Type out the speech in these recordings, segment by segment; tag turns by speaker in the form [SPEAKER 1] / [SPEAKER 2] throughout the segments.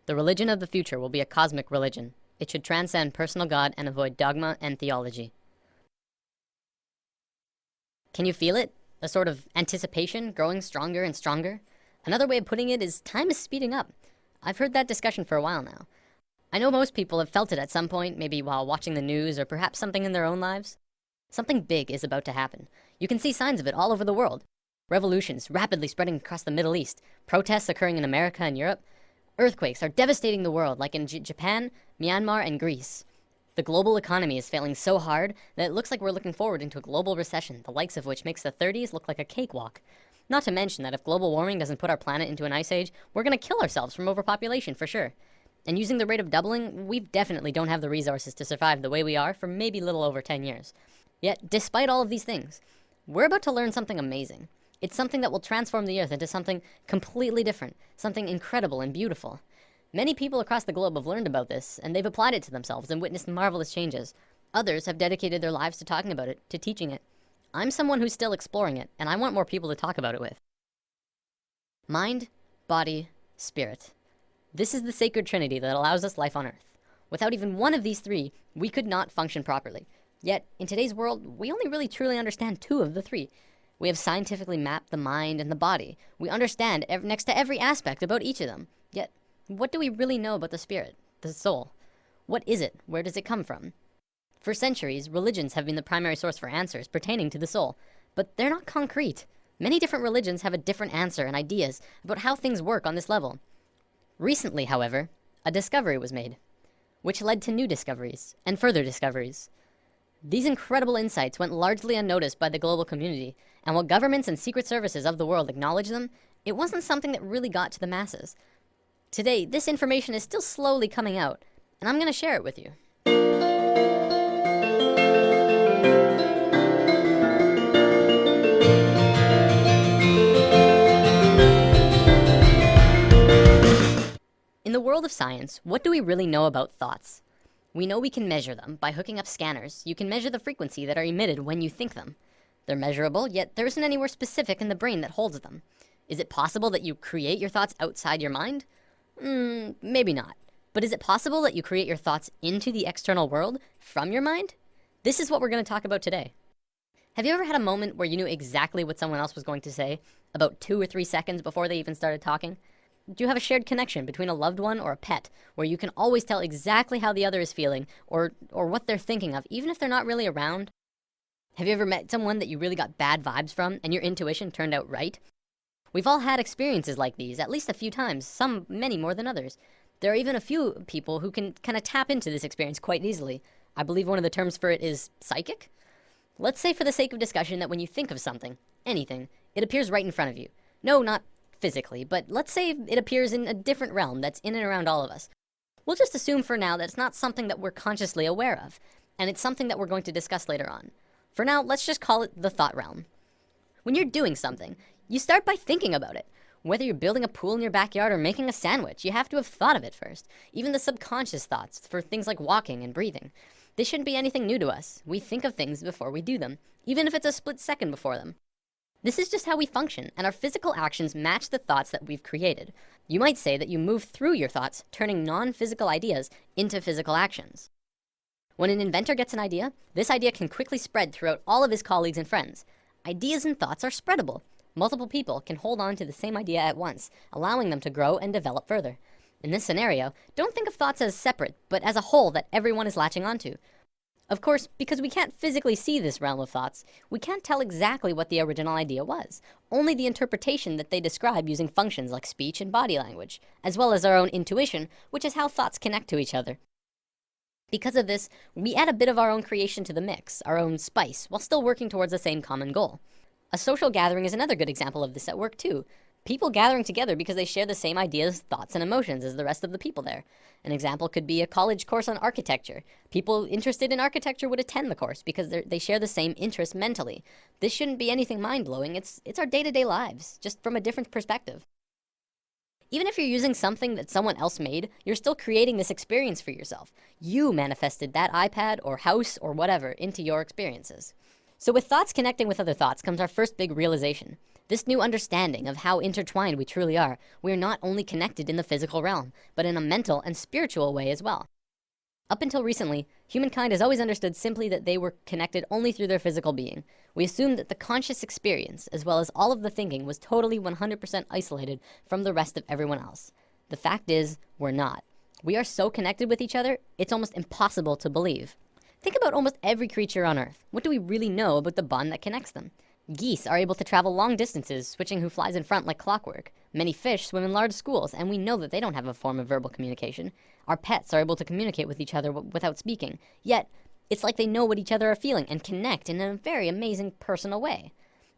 [SPEAKER 1] The religion of the future will be a cosmic religion. It should transcend personal God and avoid dogma and theology. Can you feel it? A sort of anticipation growing stronger and stronger? Another way of putting it is time is speeding up. I've heard that discussion for a while now. I know most people have felt it at some point, maybe while watching the news or perhaps something in their own lives. Something big is about to happen. You can see signs of it all over the world. Revolutions rapidly spreading across the Middle East, protests occurring in America and Europe. Earthquakes are devastating the world, like in Japan, Myanmar, and Greece. The global economy is failing so hard that it looks like we're looking forward into a global recession, the likes of which makes the 30s look like a cakewalk. Not to mention that if global warming doesn't put our planet into an ice age, we're going to kill ourselves from overpopulation for sure. And using the rate of doubling, we definitely don't have the resources to survive the way we are for maybe a little over 10 years. Yet, despite all of these things, we're about to learn something amazing. It's something that will transform the Earth into something completely different, something incredible and beautiful. Many people across the globe have learned about this, and they've applied it to themselves and witnessed marvelous changes. Others have dedicated their lives to talking about it, to teaching it. I'm someone who's still exploring it, and I want more people to talk about it with. Mind, body, spirit. This is the sacred trinity that allows us life on Earth. Without even one of these three, we could not function properly. Yet, in today's world, we only really truly understand two of the three. We have scientifically mapped the mind and the body. We understand next to every aspect about each of them. Yet, what do we really know about the spirit, the soul? What is it? Where does it come from? For centuries, religions have been the primary source for answers pertaining to the soul, but they're not concrete. Many different religions have a different answer and ideas about how things work on this level. Recently, however, a discovery was made, which led to new discoveries and further discoveries. These incredible insights went largely unnoticed by the global community, and while governments and secret services of the world acknowledged them, it wasn't something that really got to the masses. Today, this information is still slowly coming out, and I'm going to share it with you. In the world of science, what do we really know about thoughts? We know we can measure them. By hooking up scanners, you can measure the frequency that are emitted when you think them. They're measurable, yet there isn't anywhere specific in the brain that holds them. Is it possible that you create your thoughts outside your mind? Maybe not. But is it possible that you create your thoughts into the external world from your mind? This is what we're going to talk about today. Have you ever had a moment where you knew exactly what someone else was going to say, about 2 or 3 seconds before they even started talking? Do you have a shared connection between a loved one or a pet, where you can always tell exactly how the other is feeling, or what they're thinking of, even if they're not really around? Have you ever met someone that you really got bad vibes from, and your intuition turned out right? We've all had experiences like these, at least a few times, some many more than others. There are even a few people who can kind of tap into this experience quite easily. I believe one of the terms for it is psychic. Let's say for the sake of discussion that when you think of something, anything, it appears right in front of you. No, not physically, but let's say it appears in a different realm that's in and around all of us. We'll just assume for now that it's not something that we're consciously aware of, and it's something that we're going to discuss later on. For now, let's just call it the thought realm. When you're doing something, you start by thinking about it. Whether you're building a pool in your backyard or making a sandwich, you have to have thought of it first. Even the subconscious thoughts for things like walking and breathing. This shouldn't be anything new to us. We think of things before we do them, even if it's a split second before them. This is just how we function, and our physical actions match the thoughts that we've created. You might say that you move through your thoughts, turning non-physical ideas into physical actions. When an inventor gets an idea, this idea can quickly spread throughout all of his colleagues and friends. Ideas and thoughts are spreadable. Multiple people can hold on to the same idea at once, allowing them to grow and develop further. In this scenario, don't think of thoughts as separate, but as a whole that everyone is latching onto. Of course, because we can't physically see this realm of thoughts, we can't tell exactly what the original idea was, only the interpretation that they describe using functions like speech and body language, as well as our own intuition, which is how thoughts connect to each other. Because of this, we add a bit of our own creation to the mix, our own spice, while still working towards the same common goal. A social gathering is another good example of this at work too. People gathering together because they share the same ideas, thoughts, and emotions as the rest of the people there. An example could be a college course on architecture. People interested in architecture would attend the course because they share the same interest mentally. This shouldn't be anything mind-blowing. It's our day-to-day lives, just from a different perspective. Even if you're using something that someone else made, you're still creating this experience for yourself. You manifested that iPad or house or whatever into your experiences. So with thoughts connecting with other thoughts comes our first big realization. This new understanding of how intertwined we truly are, we are not only connected in the physical realm, but in a mental and spiritual way as well. Up until recently, humankind has always understood simply that they were connected only through their physical being. We assumed that the conscious experience, as well as all of the thinking, was totally 100% isolated from the rest of everyone else. The fact is, we're not. We are so connected with each other, it's almost impossible to believe. Think about almost every creature on Earth. What do we really know about the bond that connects them? Geese are able to travel long distances, switching who flies in front like clockwork. Many fish swim in large schools, and we know that they don't have a form of verbal communication. Our pets are able to communicate with each other without speaking. Yet, it's like they know what each other are feeling and connect in a very amazing personal way.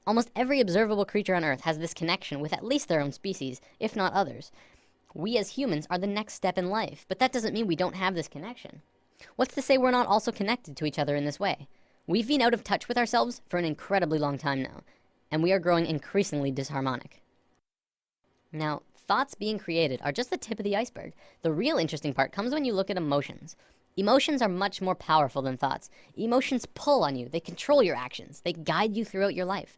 [SPEAKER 1] Almost every observable creature on Earth has this connection with at least their own species, if not others. We as humans are the next step in life, but that doesn't mean we don't have this connection. What's to say we're not also connected to each other in this way? We've been out of touch with ourselves for an incredibly long time now, and we are growing increasingly disharmonic. Now, thoughts being created are just the tip of the iceberg. The real interesting part comes when you look at emotions. Emotions are much more powerful than thoughts. Emotions pull on you, they control your actions, they guide you throughout your life.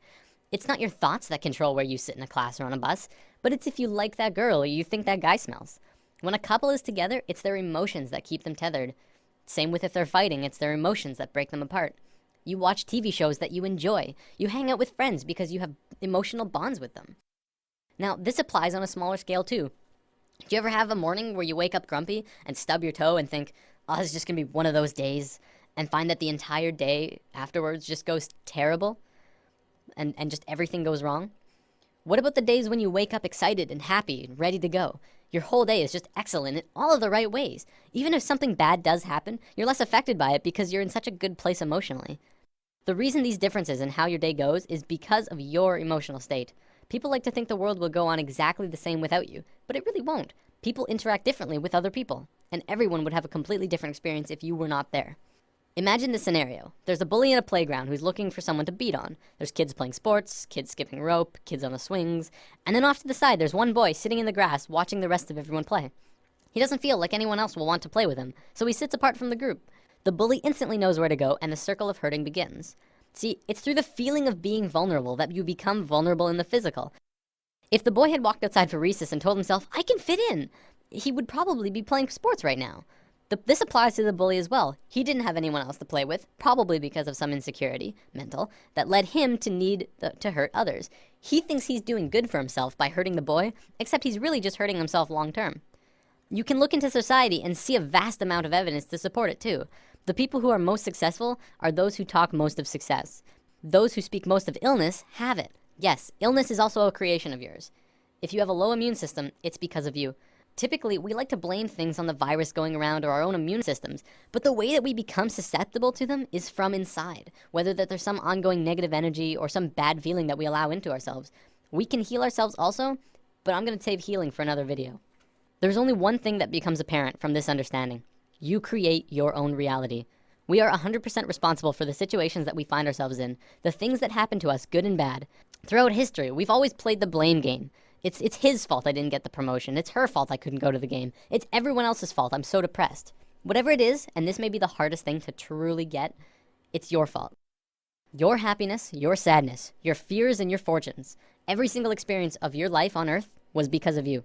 [SPEAKER 1] It's not your thoughts that control where you sit in a class or on a bus, but it's if you like that girl or you think that guy smells. When a couple is together, it's their emotions that keep them tethered. Same with if they're fighting, it's their emotions that break them apart. You watch TV shows that you enjoy. You hang out with friends because you have emotional bonds with them. Now, this applies on a smaller scale too. Do you ever have a morning where you wake up grumpy and stub your toe and think, oh, this is just gonna be one of those days, and find that the entire day afterwards just goes terrible and just everything goes wrong? What about the days when you wake up excited and happy and ready to go? Your whole day is just excellent in all of the right ways. Even if something bad does happen, you're less affected by it because you're in such a good place emotionally. The reason these differences in how your day goes is because of your emotional state. People like to think the world will go on exactly the same without you, but it really won't. People interact differently with other people, and everyone would have a completely different experience if you were not there. Imagine this scenario. There's a bully in a playground who's looking for someone to beat on. There's kids playing sports, kids skipping rope, kids on the swings, and then off to the side there's one boy sitting in the grass watching the rest of everyone play. He doesn't feel like anyone else will want to play with him, so he sits apart from the group. The bully instantly knows where to go, and the circle of hurting begins. See, it's through the feeling of being vulnerable that you become vulnerable in the physical. If the boy had walked outside for recess and told himself, I can fit in, he would probably be playing sports right now. This applies to the bully as well. He didn't have anyone else to play with, probably because of some insecurity, mental, that led him to need to hurt others. He thinks he's doing good for himself by hurting the boy, except he's really just hurting himself long term. You can look into society and see a vast amount of evidence to support it too. The people who are most successful are those who talk most of success. Those who speak most of illness have it. Yes, illness is also a creation of yours. If you have a low immune system, it's because of you. Typically, we like to blame things on the virus going around or our own immune systems, but the way that we become susceptible to them is from inside, whether that there's some ongoing negative energy or some bad feeling that we allow into ourselves. We can heal ourselves also, but I'm gonna save healing for another video. There's only one thing that becomes apparent from this understanding. You create your own reality. We are 100% responsible for the situations that we find ourselves in, the things that happen to us, good and bad. Throughout history, we've always played the blame game. It's his fault I didn't get the promotion. It's her fault I couldn't go to the game. It's everyone else's fault I'm so depressed. Whatever it is, and this may be the hardest thing to truly get, it's your fault. Your happiness, your sadness, your fears and your fortunes, every single experience of your life on Earth was because of you.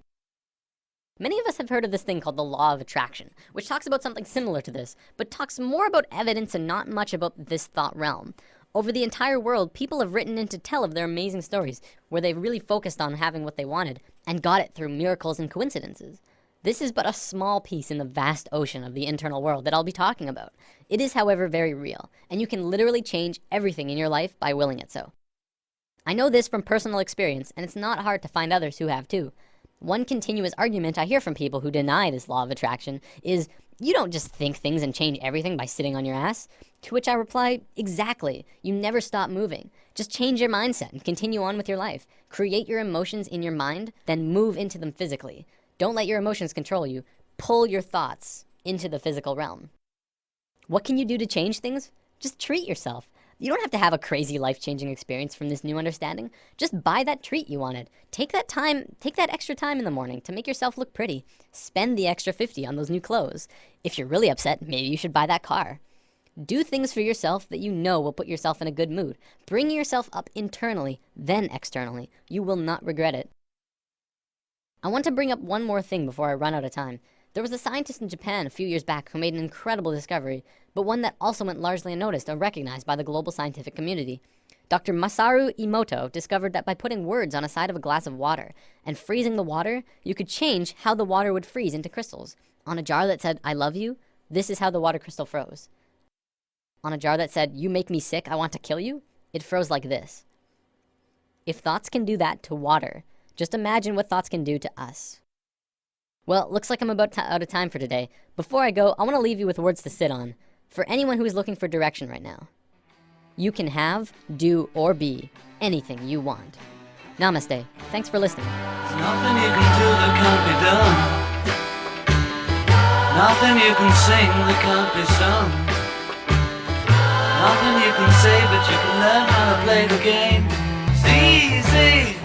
[SPEAKER 1] Many of us have heard of this thing called the law of attraction, which talks about something similar to this, but talks more about evidence and not much about this thought realm. Over the entire world, people have written in to tell of their amazing stories, where they've really focused on having what they wanted, and got it through miracles and coincidences. This is but a small piece in the vast ocean of the internal world that I'll be talking about. It is, however, very real, and you can literally change everything in your life by willing it so. I know this from personal experience, and it's not hard to find others who have too. One continuous argument I hear from people who deny this law of attraction is, you don't just think things and change everything by sitting on your ass. To which I reply, exactly. You never stop moving. Just change your mindset and continue on with your life. Create your emotions in your mind, then move into them physically. Don't let your emotions control you. Pull your thoughts into the physical realm. What can you do to change things? Just treat yourself. You don't have to have a crazy life-changing experience from this new understanding. Just buy that treat you wanted. Take that extra time in the morning to make yourself look pretty. Spend the extra $50 on those new clothes. If you're really upset, maybe you should buy that car. Do things for yourself that you know will put yourself in a good mood. Bring yourself up internally, then externally. You will not regret it. I want to bring up one more thing before I run out of time. There was a scientist in Japan a few years back who made an incredible discovery, but one that also went largely unnoticed or recognized by the global scientific community. Dr. Masaru Emoto discovered that by putting words on a side of a glass of water and freezing the water, you could change how the water would freeze into crystals. On a jar that said, "I love you," this is how the water crystal froze. On a jar that said, "You make me sick, I want to kill you," it froze like this. If thoughts can do that to water, just imagine what thoughts can do to us. Well, looks like I'm about out of time for today. Before I go, I want to leave you with words to sit on. For anyone who is looking for direction right now. You can have, do, or be anything you want. Namaste. Thanks for listening.
[SPEAKER 2] There's nothing you can do that can't be done. Nothing you can sing that can't be sung. Nothing you can say, but you can learn how to play the game. It's easy.